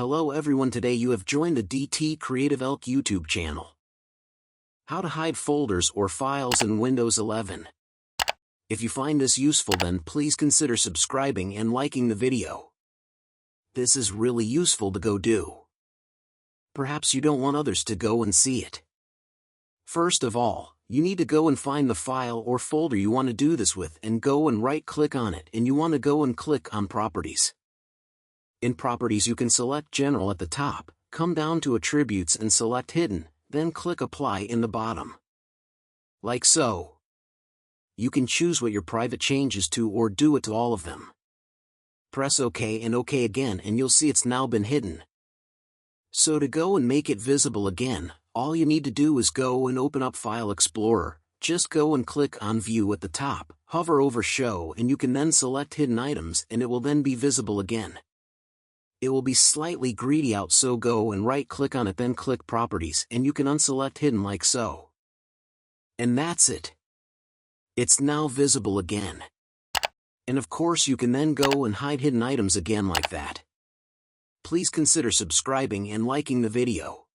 Hello everyone, today you have joined the DT Creative Elk YouTube channel. How to hide folders or files in Windows 11. If you find this useful, then please consider subscribing and liking the video. This is really useful to go do. Perhaps you don't want others to go and see it. First of all, you need to go and find the file or folder you want to do this with and go and right-click on it, and you want to go and click on Properties. In Properties you can select General at the top, come down to Attributes and select Hidden, then click Apply in the bottom. Like so. You can choose what your private changes to or do it to all of them. Press OK and OK again and you'll see it's now been hidden. So to go and make it visible again, all you need to do is go and open up File Explorer, just go and click on View at the top, hover over Show, and you can then select Hidden Items and it will then be visible again. It will be slightly greedy out, so go and right-click on it, then click Properties, and you can unselect Hidden like so. And that's it. It's now visible again. And of course you can then go and hide hidden items again like that. Please consider subscribing and liking the video.